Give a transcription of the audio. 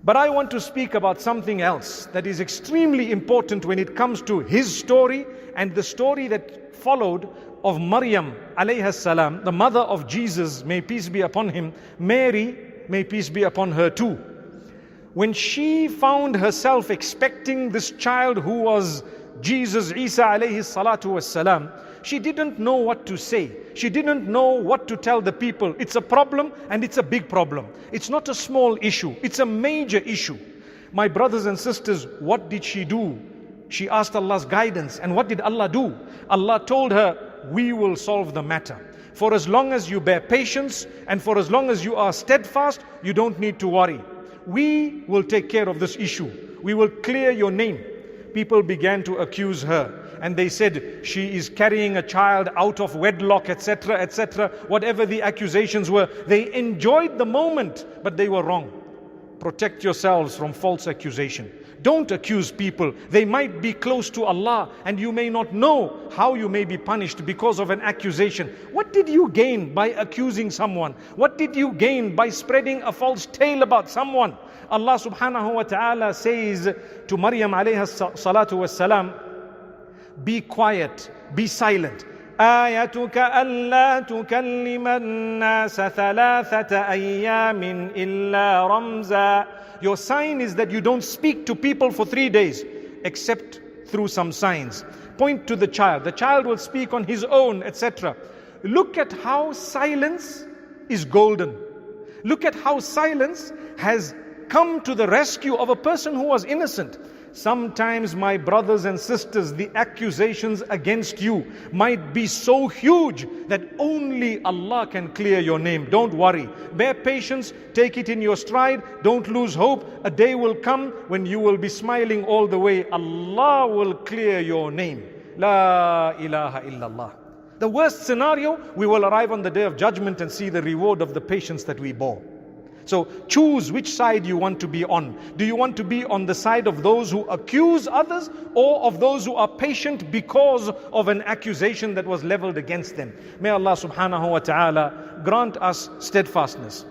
But I want to speak about something else that is extremely important when it comes to his story and the story that followed of Maryam alayha salam, the mother of Jesus, may peace be upon him, Mary, may peace be upon her too. When she found herself expecting this child who was Jesus, Isa alayhi salatu wassalam, she didn't know what to say. She didn't know what to tell the people. It's a problem, and it's a big problem. It's not a small issue. It's a major issue. My brothers and sisters, what did she do? She asked Allah's guidance. And what did Allah do? Allah told her, we will solve the matter. For as long as you bear patience and for as long as you are steadfast, you don't need to worry. We will take care of this issue. We will clear your name. People began to accuse her. And they said, she is carrying a child out of wedlock, etc., etc. Whatever the accusations were, they enjoyed the moment, but they were wrong. Protect yourselves from false accusation. Don't accuse people. They might be close to Allah and you may not know how you may be punished because of an accusation. What did you gain by accusing someone? What did you gain by spreading a false tale about someone? Allah subhanahu wa ta'ala says to Maryam alayha salatu wassalam, be quiet, be silent. آيَتُكَ أَلَّا تُكَلِّمَ النَّاسَ ثَلَاثَةَ أَيَّامٍ إِلَّا رَمْزًا. Your sign is that you don't speak to people for 3 days except through some signs. Point to the child. The child will speak on his own, etc. Look at how silence is golden. Look at how silence has come to the rescue of a person who was innocent. Sometimes, my brothers and sisters, the accusations against you might be so huge that only Allah can clear your name. Don't worry. Bear patience. Take it in your stride. Don't lose hope. A day will come when you will be smiling all the way. Allah will clear your name. La ilaha illallah. The worst scenario, we will arrive on the day of judgment and see the reward of the patience that we bore. So choose which side you want to be on. Do you want to be on the side of those who accuse others or of those who are patient because of an accusation that was leveled against them? May Allah subhanahu wa ta'ala grant us steadfastness.